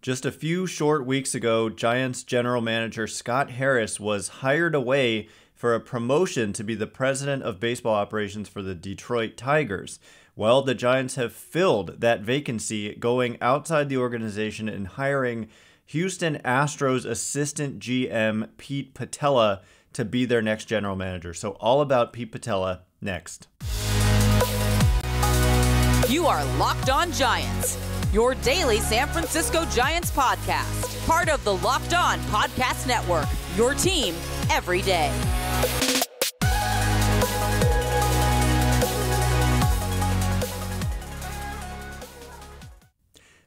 Just a few short weeks ago, Giants general manager Scott Harris was hired away for a promotion to be the president of baseball operations for the Detroit Tigers. Well, the Giants have filled that vacancy, going outside the organization and hiring Houston Astros assistant GM Pete Putila to be their next general manager. So all about Pete Putila next. You are Locked On Giants, your daily San Francisco Giants podcast. Part of the Locked On Podcast Network, your team every day.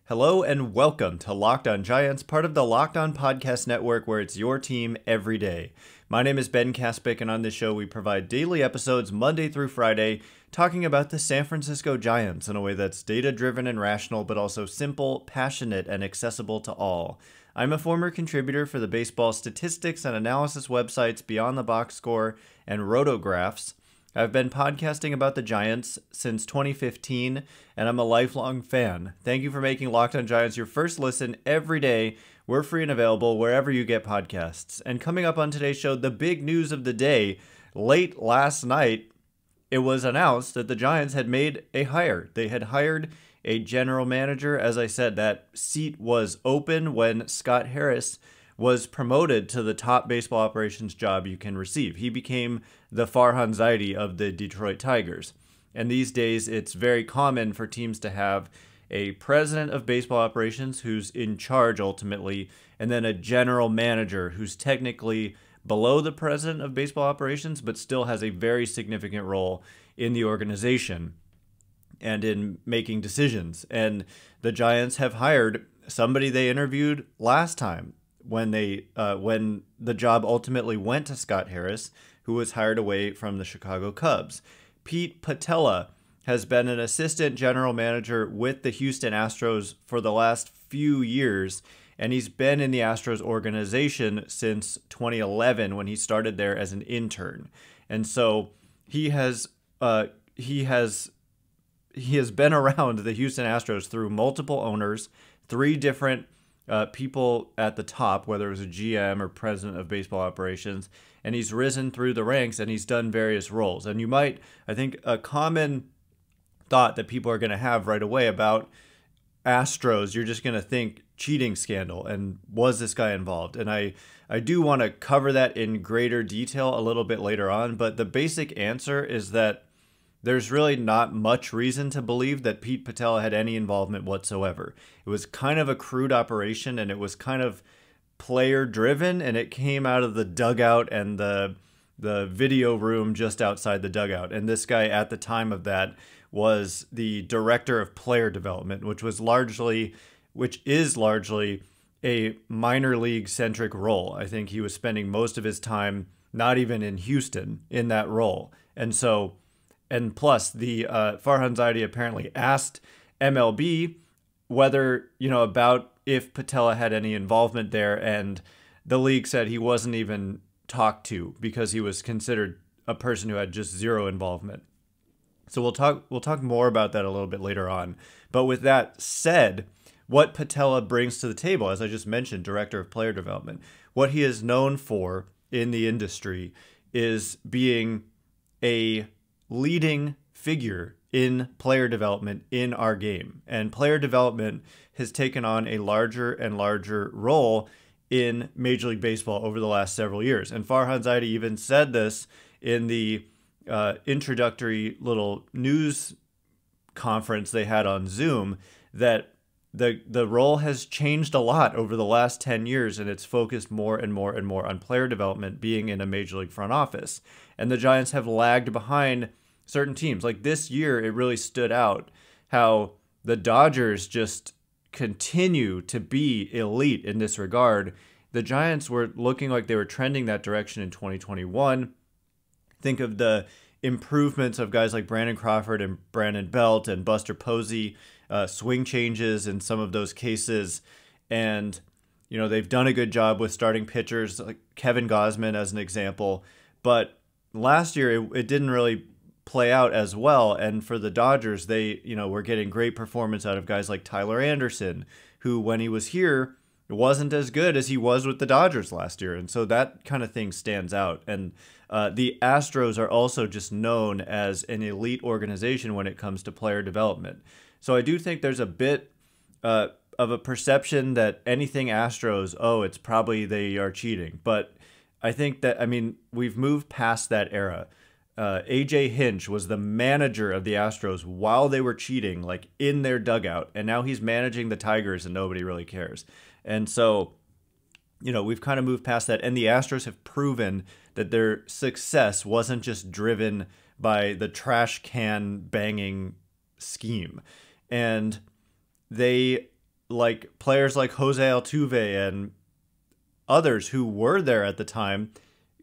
Hello and welcome to Locked On Giants, part of the Locked On Podcast Network, where it's your team every day. My name is Ben Kaspick, and on this show we provide daily episodes Monday through Friday talking about the San Francisco Giants in a way that's data-driven and rational, but also simple, passionate, and accessible to all. I'm a former contributor for the baseball statistics and analysis websites Beyond the Box Score and Rotographs. I've been podcasting about the Giants since 2015, and I'm a lifelong fan. Thank you for making Locked On Giants your first listen every day. We're free and available wherever you get podcasts. And coming up on today's show, the big news of the day. Late last night, it was announced that the Giants had made a hire. They had hired a general manager. As I said, that seat was open when Scott Harris was promoted to the top baseball operations job you can receive. He became the Farhan Zaidi of the Detroit Tigers. And these days, it's very common for teams to have a president of baseball operations who's in charge ultimately, and then a general manager who's technically below the president of baseball operations, but still has a very significant role in the organization and in making decisions. And the Giants have hired somebody they interviewed last time when the job ultimately went to Scott Harris, who was hired away from the Chicago Cubs. Pete Putila has been an assistant general manager with the Houston Astros for the last few years, and he's been in the Astros organization since 2011 when he started there as an intern. And so he has been around the Houston Astros through multiple owners, three different people at the top, whether it was a GM or president of baseball operations, and he's risen through the ranks and he's done various roles. And you might, I think, a common thought that people are going to have right away about Astros, you're just going to think cheating scandal and was this guy involved? And I do want to cover that in greater detail a little bit later on, but the basic answer is that there's really not much reason to believe that Pete Putila had any involvement whatsoever. It was kind of a crude operation, and it was kind of player-driven, and it came out of the dugout and the video room just outside the dugout. And this guy at the time of that was the director of player development, which is largely a minor league-centric role. I think he was spending most of his time not even in Houston in that role. And plus, the Farhan Zaidi apparently asked MLB whether, about if Putila had any involvement there, and the league said he wasn't even talked to because he was considered a person who had just zero involvement. So we'll talk more about that a little bit later on. But with that said, what Putila brings to the table, as I just mentioned, director of player development, what he is known for in the industry is being a leading figure in player development in our game. And player development has taken on a larger and larger role in Major League Baseball over the last several years. And Farhan Zaidi even said this in the introductory little news conference they had on Zoom, that the role has changed a lot over the last 10 years, and it's focused more and more and more on player development being in a Major League front office. And the Giants have lagged behind certain teams. Like this year, it really stood out how the Dodgers just continue to be elite in this regard. The Giants were looking like they were trending that direction in 2021. Think of the improvements of guys like Brandon Crawford and Brandon Belt and Buster Posey, swing changes in some of those cases. And, they've done a good job with starting pitchers like Kevin Gausman as an example. But last year, it didn't really play out as well. And for the Dodgers, they, were getting great performance out of guys like Tyler Anderson, who, when he was here, wasn't as good as he was with the Dodgers last year. And so that kind of thing stands out. And the Astros are also just known as an elite organization when it comes to player development. So I do think there's a bit of a perception that anything Astros, oh, it's probably they are cheating. But I think that, I mean, we've moved past that era. AJ Hinch was the manager of the Astros while they were cheating, like in their dugout. And now he's managing the Tigers and nobody really cares. And so, you know, we've kind of moved past that. And the Astros have proven that their success wasn't just driven by the trash can banging scheme. And they, like players like Jose Altuve and others who were there at the time,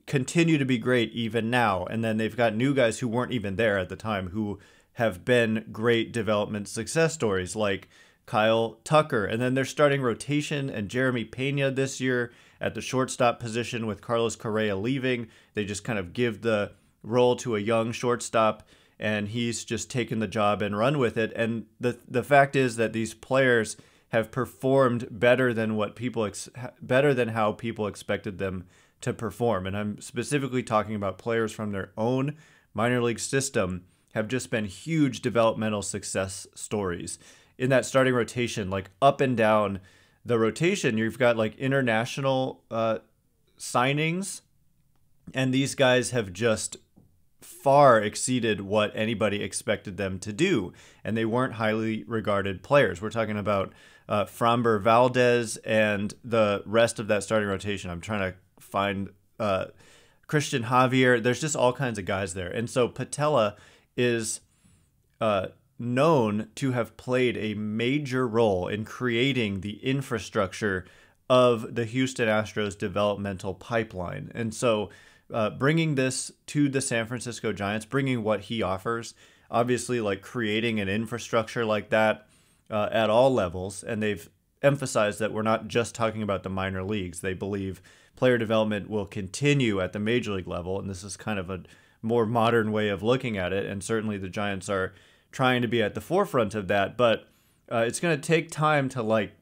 continue to be great even now. And then they've got new guys who weren't even there at the time who have been great development success stories, like Kyle Tucker. And then they're starting rotation and Jeremy Pena this year at the shortstop position with Carlos Correa leaving. They just kind of give the role to a young shortstop, and he's just taken the job and run with it. And the fact is that these players have performed better than what people better than how people expected them to perform. And I'm specifically talking about players from their own minor league system have just been huge developmental success stories. In that starting rotation, like up and down the rotation, you've got like international signings, and these guys have just far exceeded what anybody expected them to do, and they weren't highly regarded players. We're talking about Framber Valdez and the rest of that starting rotation. I'm trying to find Christian Javier. There's just all kinds of guys there. And so Putila is known to have played a major role in creating the infrastructure of the Houston Astros developmental pipeline. And so bringing this to the San Francisco Giants, bringing what he offers, obviously like creating an infrastructure like that at all levels. And they've emphasized that we're not just talking about the minor leagues. They believe player development will continue at the major league level. And this is kind of a more modern way of looking at it. And certainly the Giants are trying to be at the forefront of that. But it's going to take time to like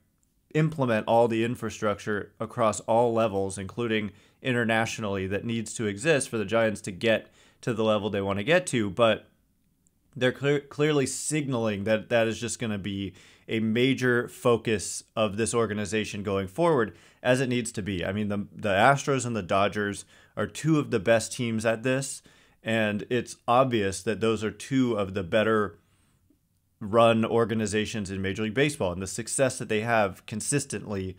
implement all the infrastructure across all levels, including internationally, that needs to exist for the Giants to get to the level they want to get to. But they're clearly signaling that that is just going to be a major focus of this organization going forward, as it needs to be. I mean, the Astros and the Dodgers are two of the best teams at this, and it's obvious that those are two of the better run organizations in Major League Baseball. And the success that they have consistently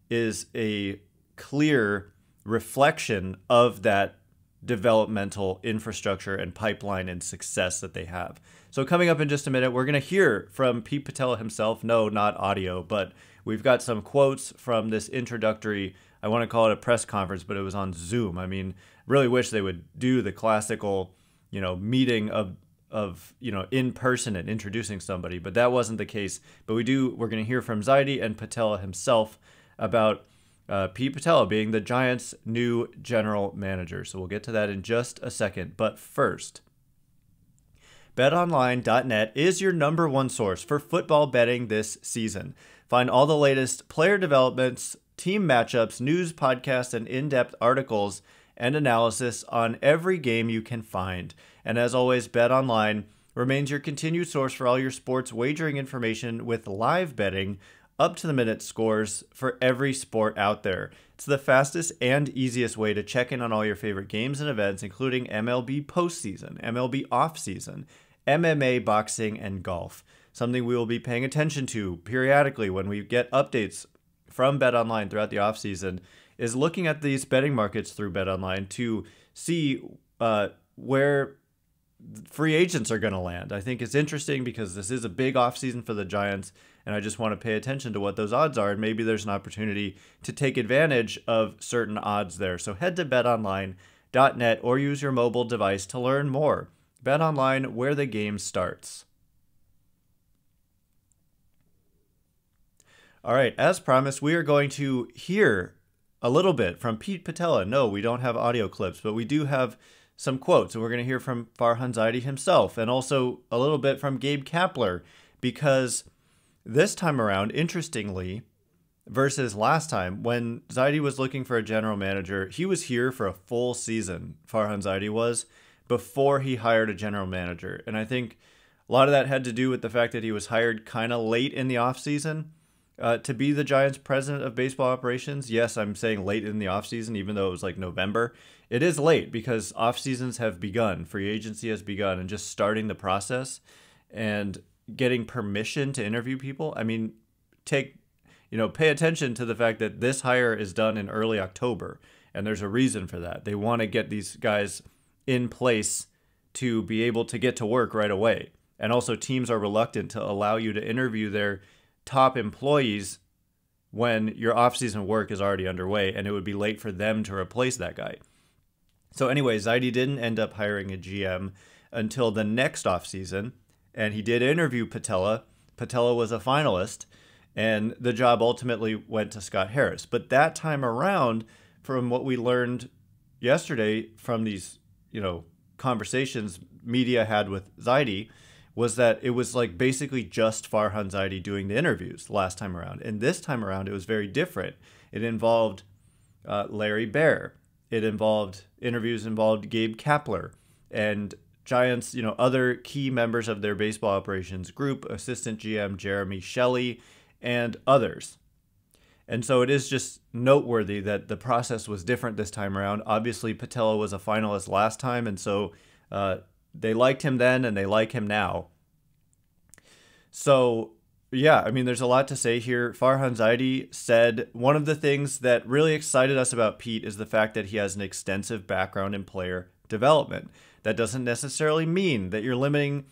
is a clear reflection of that developmental infrastructure and pipeline and success that they have. So coming up in just a minute, we're going to hear from Pete Putila himself. No, not audio, but we've got some quotes from this introductory, I want to call it a press conference, but it was on Zoom. I mean, really wish they would do the classical, meeting of in person and introducing somebody, but that wasn't the case. But we're going to hear from Zaidi and Putila himself about Pete Putila being the Giants' new general manager. So we'll get to that in just a second. But first, BetOnline.net is your number one source for football betting this season. Find all the latest player developments, team matchups, news, podcasts, and in-depth articles and analysis on every game you can find. And as always, BetOnline remains your continued source for all your sports wagering information with live betting, up-to-the-minute scores for every sport out there. It's the fastest and easiest way to check in on all your favorite games and events, including MLB postseason, MLB offseason, MMA, boxing, and golf. Something we will be paying attention to periodically when we get updates from BetOnline throughout the offseason is looking at these betting markets through BetOnline to see where free agents are going to land. I think it's interesting because this is a big offseason for the Giants, and I just want to pay attention to what those odds are, and maybe there's an opportunity to take advantage of certain odds there. So head to betonline.net or use your mobile device to learn more. BetOnline, where the game starts. All right, as promised, we are going to hear a little bit from Pete Putila. No, we don't have audio clips, but we do have some quotes, and we're going to hear from Farhan Zaidi himself, and also a little bit from Gabe Kapler, because This time around, interestingly, versus last time, when Zaidi was looking for a general manager, he was here for a full season, Farhan Zaidi was, before he hired a general manager. And I think a lot of that had to do with the fact that he was hired kind of late in the offseason to be the Giants president of baseball operations. Yes, I'm saying late in the offseason, even though it was like November. It is late because off seasons have begun, free agency has begun, and just starting the process and getting permission to interview people. I mean, pay attention to the fact that this hire is done in early October, and there's a reason for that. They want to get these guys in place to be able to get to work right away. And also, teams are reluctant to allow you to interview their top employees when your off-season work is already underway, and it would be late for them to replace that guy. So anyway, Zaidi didn't end up hiring a GM until the next offseason, and he did interview Putila. Putila was a finalist, and the job ultimately went to Scott Harris. But that time around, from what we learned yesterday from these, conversations media had with Zaidi, was that it was like basically just Farhan Zaidi doing the interviews last time around. And this time around, it was very different. It involved Larry Baer. Interviews involved Gabe Kapler and Giants, other key members of their baseball operations group, assistant GM Jeremy Shelley, and others. And so it is just noteworthy that the process was different this time around. Obviously, Putila was a finalist last time, and so they liked him then and they like him now. So, yeah, I mean, there's a lot to say here. Farhan Zaidi said one of the things that really excited us about Pete is the fact that he has an extensive background in player development. That doesn't necessarily mean that you're limiting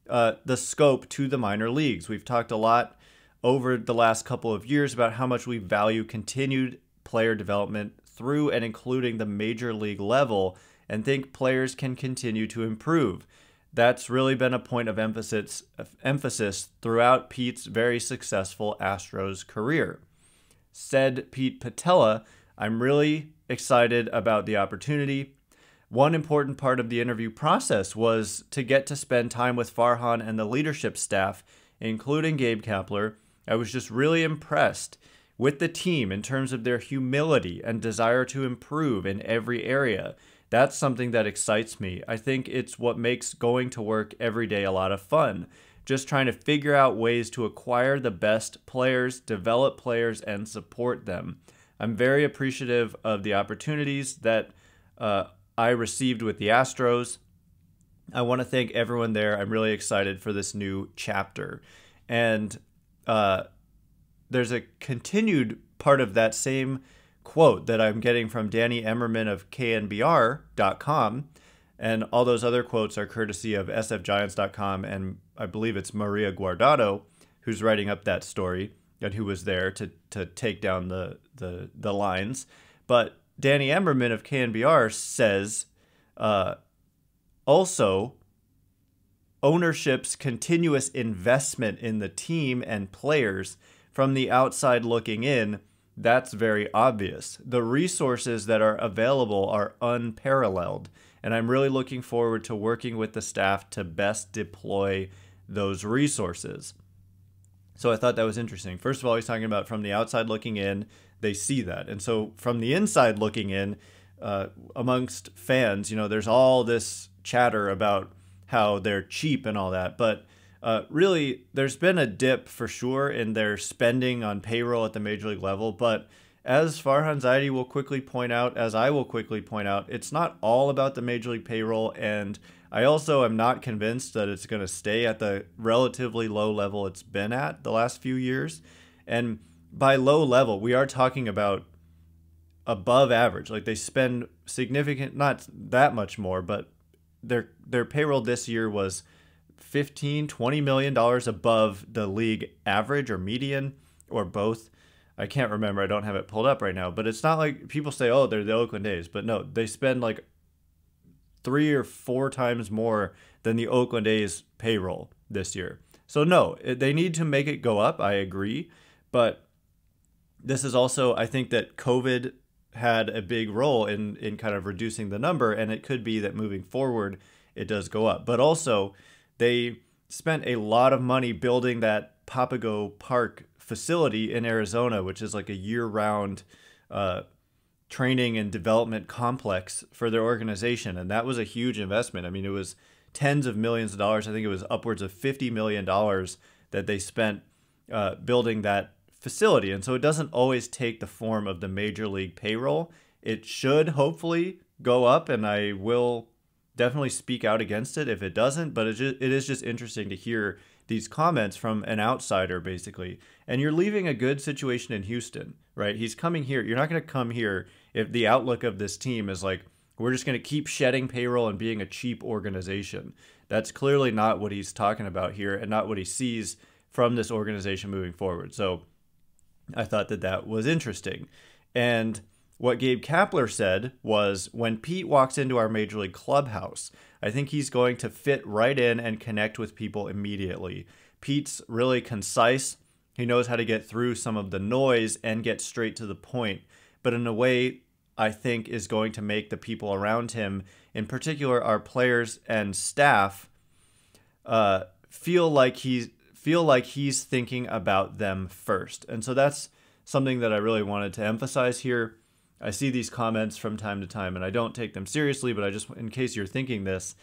the scope to the minor leagues. We've talked a lot over the last couple of years about how much we value continued player development through and including the major league level, and think players can continue to improve. That's really been a point of emphasis throughout Pete's very successful Astros career. Said Pete Putila, "I'm really excited about the opportunity. One important part of the interview process was to get to spend time with Farhan and the leadership staff, including Gabe Kapler. I was just really impressed with the team in terms of their humility and desire to improve in every area. That's something that excites me. I think it's what makes going to work every day a lot of fun. Just trying to figure out ways to acquire the best players, develop players, and support them. I'm very appreciative of the opportunities that I received with the Astros. I want to thank everyone there. I'm really excited for this new chapter." And there's a continued part of that same quote that I'm getting from Danny Emmerman of KNBR.com. And all those other quotes are courtesy of sfgiants.com. And I believe it's Maria Guardado who's writing up that story and who was there to take down the lines. But Danny Emmerman of KNBR says, also, ownership's continuous investment in the team and players from the outside looking in, that's very obvious. The resources that are available are unparalleled, and I'm really looking forward to working with the staff to best deploy those resources. So I thought that was interesting. First of all, he's talking about from the outside looking in, they see that. And so from the inside looking in, amongst fans, there's all this chatter about how they're cheap and all that. But really, there's been a dip for sure in their spending on payroll at the major league level. But as Farhan Zaidi will quickly point out, as I will quickly point out, it's not all about the major league payroll. And I also am not convinced that it's going to stay at the relatively low level it's been at the last few years. And by low level, we are talking about above average. Like they spend significant, not that much more, but their payroll this year was $15-20 million above the league average or median or both. I can't remember. I don't have it pulled up right now, but it's not like people say, oh, they're the Oakland A's, but no, they spend like 3 or 4 times more than the Oakland A's payroll this year. So no, they need to make it go up. I agree. But this is also, I think that COVID had a big role in kind of reducing the number, and it could be that moving forward, it does go up. But also, they spent a lot of money building that Papago Park facility in Arizona, which is like a year-round training and development complex for their organization. And that was a huge investment. I mean, it was tens of millions of dollars. I think it was upwards of $50 million that they spent building that facility. And so it doesn't always take the form of the major league payroll. It should hopefully go up, and I will definitely speak out against it if it doesn't. But it is just interesting to hear these comments from an outsider, basically. And you're leaving a good situation in Houston, right? He's coming here. You're not going to come here if the outlook of this team is like, we're just going to keep shedding payroll and being a cheap organization. That's clearly not what he's talking about here, and not what he sees from this organization moving forward. So I thought that that was interesting. And what Gabe Kapler said was, when Pete walks into our major league clubhouse, I think he's going to fit right in and connect with people immediately. Pete's really concise. He knows how to get through some of the noise and get straight to the point, but in a way I think is going to make the people around him, in particular our players and staff, feel like he's thinking about them first. And so that's something that I really wanted to emphasize here. I see these comments from time to time, and I don't take them seriously, but I just, in case you're thinking this,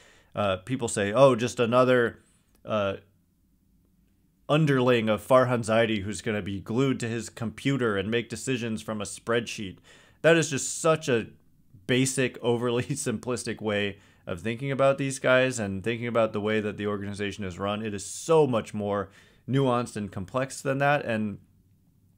people say, oh, just another underling of Farhan Zaidi who's going to be glued to his computer and make decisions from a spreadsheet. That is just such a basic, overly simplistic way of thinking about these guys and thinking about the way that the organization is run. It is so much more nuanced and complex than that. And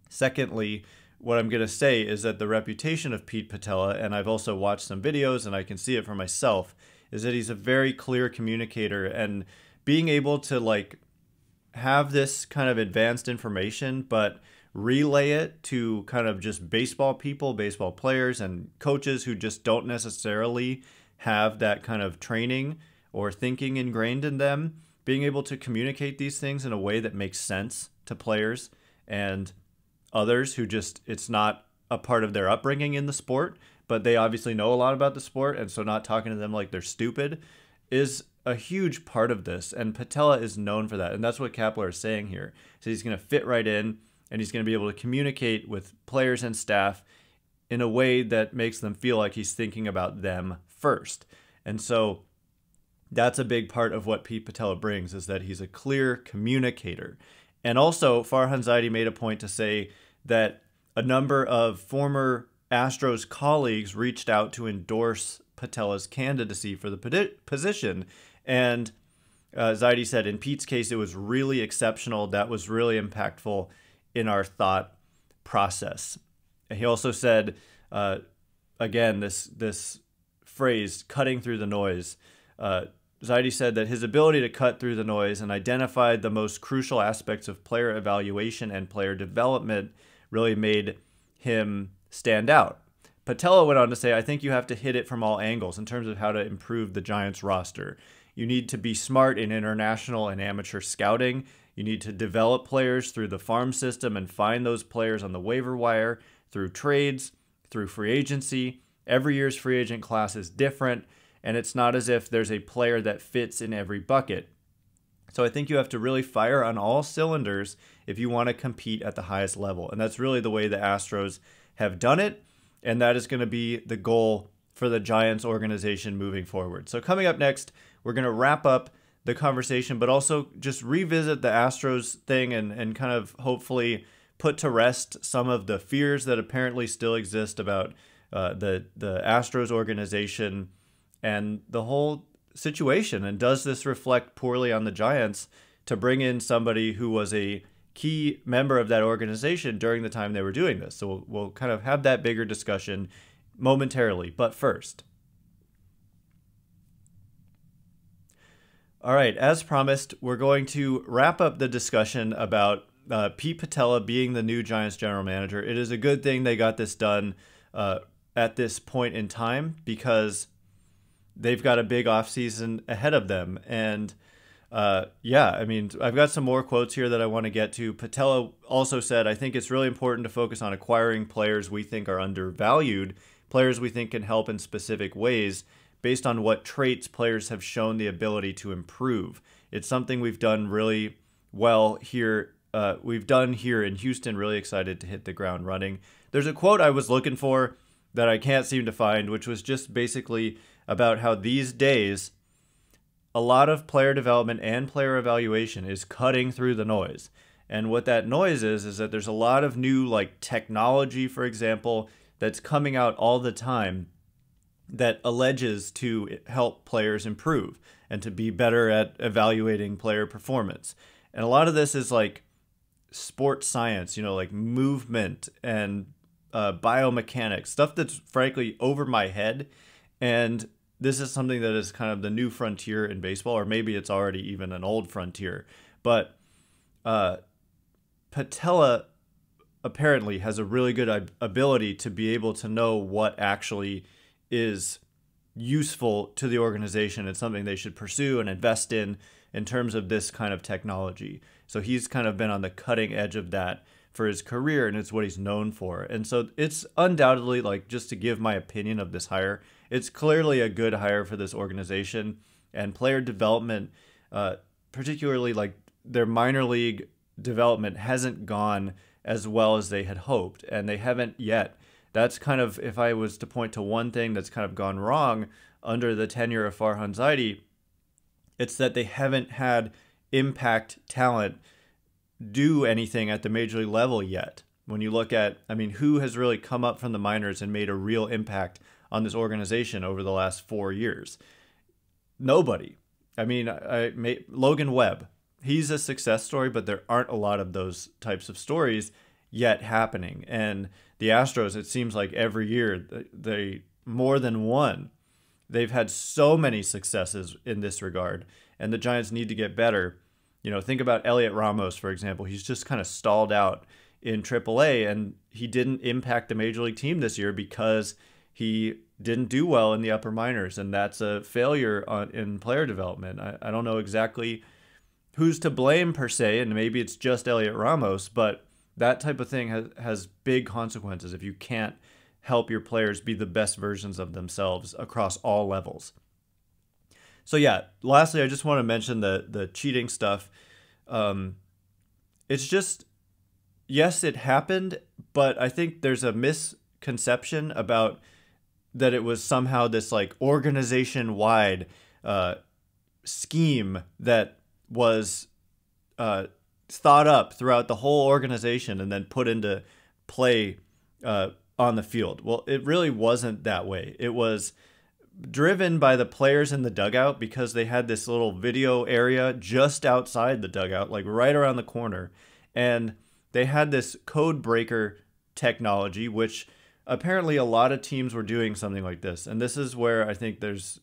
secondly, what I'm going to say is that the reputation of Pete Putila, and I've also watched some videos and I can see it for myself, is that he's a very clear communicator, and being able to like have this kind of advanced information, but relay it to kind of just baseball people, baseball players and coaches who just don't necessarily have that kind of training or thinking ingrained in them, being able to communicate these things in a way that makes sense to players and others who just, it's not a part of their upbringing in the sport, but they obviously know a lot about the sport, and so not talking to them like they're stupid is a huge part of this. And Putila is known for that, and that's what Kapler is saying here. So he's going to fit right in, and he's going to be able to communicate with players and staff in a way that makes them feel like he's thinking about them first. And so that's a big part of what Pete Putila brings, is that he's a clear communicator. And also, Farhan Zaidi made a point to say that a number of former Astros colleagues reached out to endorse Putila's candidacy for the position. And Zaidi said, in Pete's case, it was really exceptional. That was really impactful in our thought process. And he also said, again, this phrase, cutting through the noise. Zaidi said that his ability to cut through the noise and identify the most crucial aspects of player evaluation and player development really made him stand out. Putila went on to say, I think you have to hit it from all angles in terms of how to improve the Giants roster. You need to be smart in international and amateur scouting. You need to develop players through the farm system and find those players on the waiver wire, through trades, through free agency. Every year's free agent class is different, and it's not as if there's a player that fits in every bucket. So I think you have to really fire on all cylinders if you want to compete at the highest level. And that's really the way the Astros have done it, and that is going to be the goal for the Giants organization moving forward. So coming up next, we're going to wrap up the conversation, but also just revisit the Astros thing and kind of hopefully put to rest some of the fears that apparently still exist about the Astros organization and the whole situation. And does this reflect poorly on the Giants to bring in somebody who was a key member of that organization during the time they were doing this? So we'll kind of have that bigger discussion momentarily. But first, all right, as promised, we're going to wrap up the discussion about Pete Putila being the new Giants general manager. It is a good thing they got this done at this point in time, because they've got a big offseason ahead of them. And yeah, I mean, I've got some more quotes here that I want to get to. Putila also said, I think it's really important to focus on acquiring players we think are undervalued, players we think can help in specific ways based on what traits players have shown the ability to improve. It's something we've done really well here we've done here in Houston. Really excited to hit the ground running. There's a quote I was looking for that I can't seem to find, which was just basically about how these days a lot of player development and player evaluation is cutting through the noise. And what that noise is that there's a lot of new like technology, for example, that's coming out all the time that alleges to help players improve and to be better at evaluating player performance. And a lot of this is like sports science, like movement and biomechanics, stuff that's frankly over my head. And this is something that is kind of the new frontier in baseball, or maybe it's already even an old frontier. But Putila apparently has a really good ability to be able to know what actually is useful to the organization. It's something they should pursue and invest in terms of this kind of technology. So he's kind of been on the cutting edge of that for his career, and it's what he's known for. And so it's undoubtedly, like, just to give my opinion of this hire, it's clearly a good hire for this organization. And player development, particularly like their minor league development, hasn't gone as well as they had hoped, and they haven't yet. That's kind of, if I was to point to one thing that's kind of gone wrong under the tenure of Farhan Zaidi, it's that they haven't had impact talent do anything at the major league level yet. When you look at, who has really come up from the minors and made a real impact on this organization over the last 4 years? Nobody. Logan Webb, he's a success story, but there aren't a lot of those types of stories yet happening. And the Astros, it seems like every year, they more than one. They've had so many successes in this regard, and the Giants need to get better. Think about Elliot Ramos, for example. He's just kind of stalled out in AAA, and he didn't impact the major league team this year because he didn't do well in the upper minors, and that's a failure in player development. I don't know exactly who's to blame per se, and maybe it's just Elliot Ramos, but that type of thing has big consequences if you can't help your players be the best versions of themselves across all levels. So yeah, lastly, I just want to mention the cheating stuff. It's just, yes, it happened, but I think there's a misconception about that it was somehow this like organization-wide scheme that was thought up throughout the whole organization and then put into play on the field. Well, it really wasn't that way. It was driven by the players in the dugout because they had this little video area just outside the dugout, like right around the corner. And they had this code breaker technology, which apparently a lot of teams were doing something like this. And this is where I think there's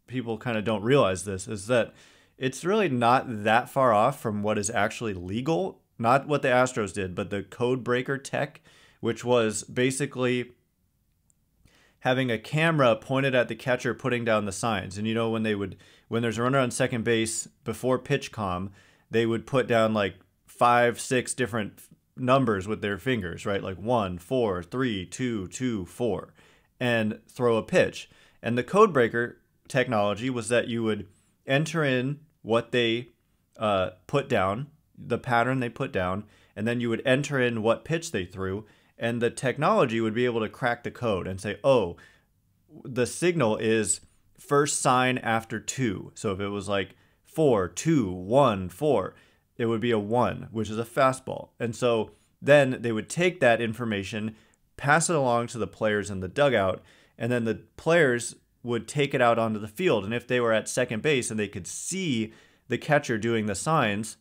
people kind of don't realize this, is that it's really not that far off from what is actually legal. Not what the Astros did, but the code breaker tech, which was basically having a camera pointed at the catcher putting down the signs. And when there's a runner on second base before pitch comm, they would put down like 5, 6 different numbers with their fingers, right? Like 1, 4, 3, 2, 2, 4, and throw a pitch. And the code breaker technology was that you would enter in what they put down, the pattern they put down, and then you would enter in what pitch they threw, and the technology would be able to crack the code and say, oh, the signal is first sign after 2. So if it was like 4, 2, 1, 4, it would be a 1, which is a fastball. And so then they would take that information, pass it along to the players in the dugout, and then the players would take it out onto the field. And if they were at second base and they could see the catcher doing the signs,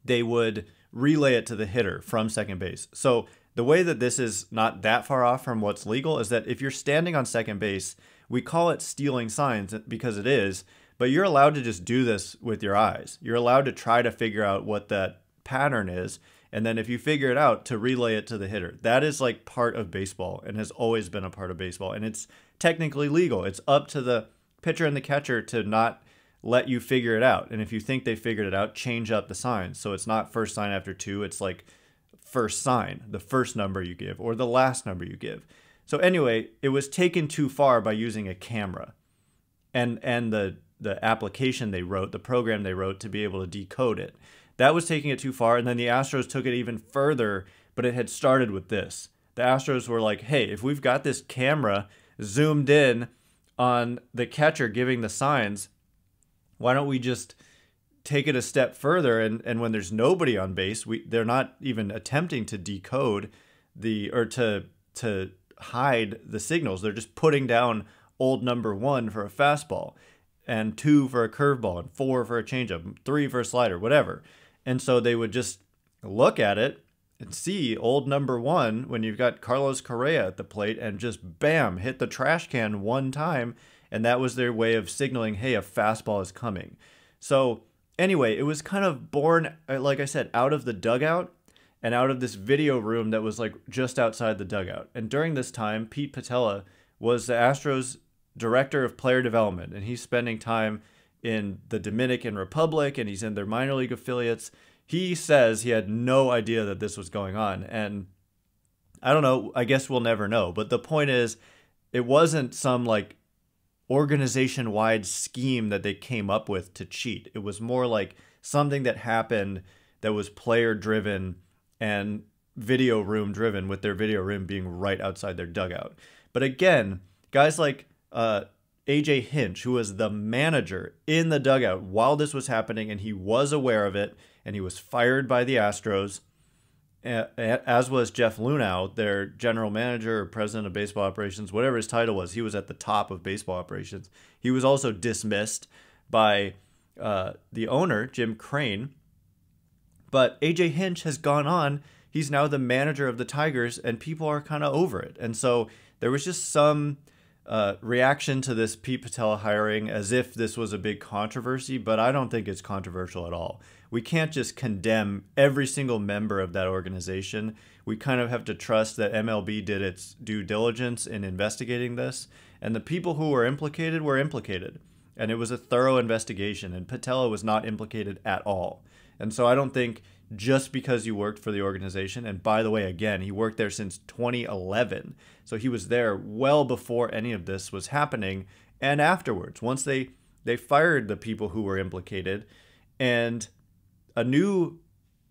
they would relay it to the hitter from second base. So the way that this is not that far off from what's legal is that if you're standing on second base, we call it stealing signs because it is, but you're allowed to just do this with your eyes. You're allowed to try to figure out what that pattern is, and then if you figure it out, to relay it to the hitter. That is like part of baseball and has always been a part of baseball, and it's technically legal. It's up to the pitcher and the catcher to not let you figure it out. And if you think they figured it out, change up the signs. So it's not first sign after 2, it's like first sign, the first number you give, or the last number you give. So anyway, it was taken too far by using a camera and the application they wrote, the program they wrote to be able to decode it. that was taking it too far. And then the Astros took it even further, but it had started with this. The Astros were like, hey, if we've got this camera zoomed in on the catcher giving the signs, why don't we just take it a step further? And when there's nobody on base, they're not even attempting to decode to hide the signals. They're just putting down old number 1 for a fastball, and 2 for a curveball, and 4 for a changeup, 3 for a slider, whatever. And so they would just look at it and see old number 1 when you've got Carlos Correa at the plate, and just bam, hit the trash can one time. And that was their way of signaling, hey, a fastball is coming. So anyway, it was kind of born, like I said, out of the dugout and out of this video room that was like just outside the dugout. And during this time, Pete Putila was the Astros director of player development, and he's spending time in the Dominican Republic, and he's in their minor league affiliates. He says he had no idea that this was going on. And I don't know, I guess we'll never know. But the point is, it wasn't some like organization-wide scheme that they came up with to cheat. It was more like something that happened that was player-driven and video room-driven, with their video room being right outside their dugout. But again, guys like AJ Hinch, who was the manager in the dugout while this was happening, and he was aware of it, and he was fired by the Astros, as was Jeff Lunau, their general manager or president of baseball operations, whatever his title was. He was at the top of baseball operations. He was also dismissed by the owner, Jim Crane. But AJ Hinch has gone on. He's now the manager of the Tigers, and people are kind of over it. And so there was just some reaction to this Pete Putila hiring as if this was a big controversy, but I don't think it's controversial at all. We can't just condemn every single member of that organization. We kind of have to trust that MLB did its due diligence in investigating this, and the people who were implicated were implicated. And it was a thorough investigation, and Putila was not implicated at all. And so I don't think just because you worked for the organization, and by the way, again, he worked there since 2011, so he was there well before any of this was happening, and afterwards, once they fired the people who were implicated, and a new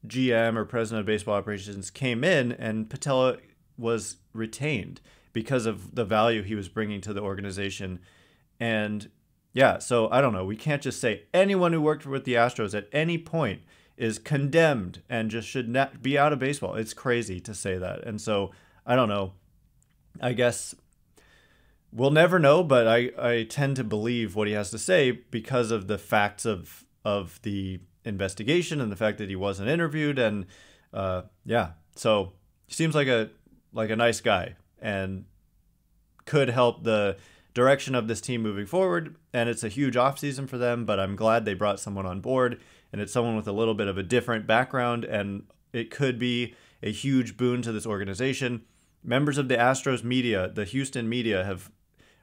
GM or president of baseball operations came in, and Putila was retained because of the value he was bringing to the organization. And yeah, so I don't know. We can't just say anyone who worked with the Astros at any point is condemned and just should not be out of baseball. It's crazy to say that. And so I don't know. I guess we'll never know, but I tend to believe what he has to say because of the facts of the investigation and the fact that he wasn't interviewed. And yeah, so he seems like a nice guy and could help the direction of this team moving forward. And it's a huge offseason for them, but I'm glad they brought someone on board, and it's someone with a little bit of a different background, and it could be a huge boon to this organization. Members of the Astros media, the Houston media, have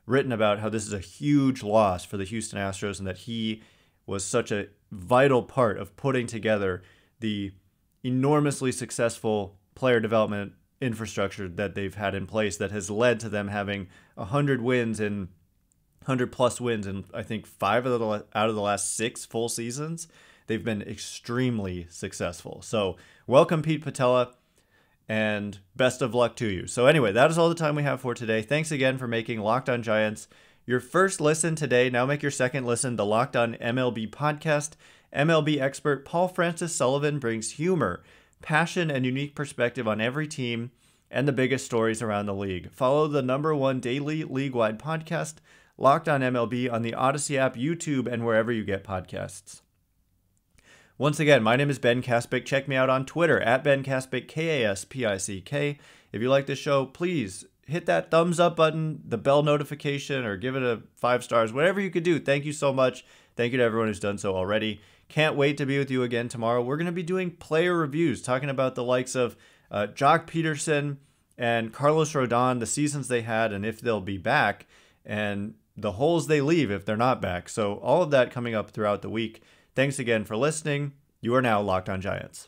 written about how this is a huge loss for the Houston Astros, and that he was such a vital part of putting together the enormously successful player development infrastructure that they've had in place that has led to them having 100 plus wins in I think 5 out of the last 6 full seasons. They've been extremely successful. So welcome, Pete Putila, and best of luck to you. So anyway, that is all the time we have for today. Thanks again for making Locked On Giants your first listen today. Now make your second listen the Locked On MLB podcast. MLB expert Paul Francis Sullivan brings humor, passion, and unique perspective on every team and the biggest stories around the league. Follow the #1 daily league-wide podcast, Locked On MLB, on the Odyssey app, YouTube, and wherever you get podcasts. Once again, my name is Ben Kaspick. Check me out on Twitter at Ben Kaspick, Kaspick. If you like this show, please hit that thumbs up button, the bell notification, or give it a 5 stars, whatever you could do. Thank you so much. Thank you to everyone who's done so already. Can't wait to be with you again tomorrow. We're going to be doing player reviews, talking about the likes of Jock Peterson and Carlos Rodon, the seasons they had and if they'll be back, and the holes they leave if they're not back. So all of that coming up throughout the week. Thanks again for listening. You are now Locked On Giants.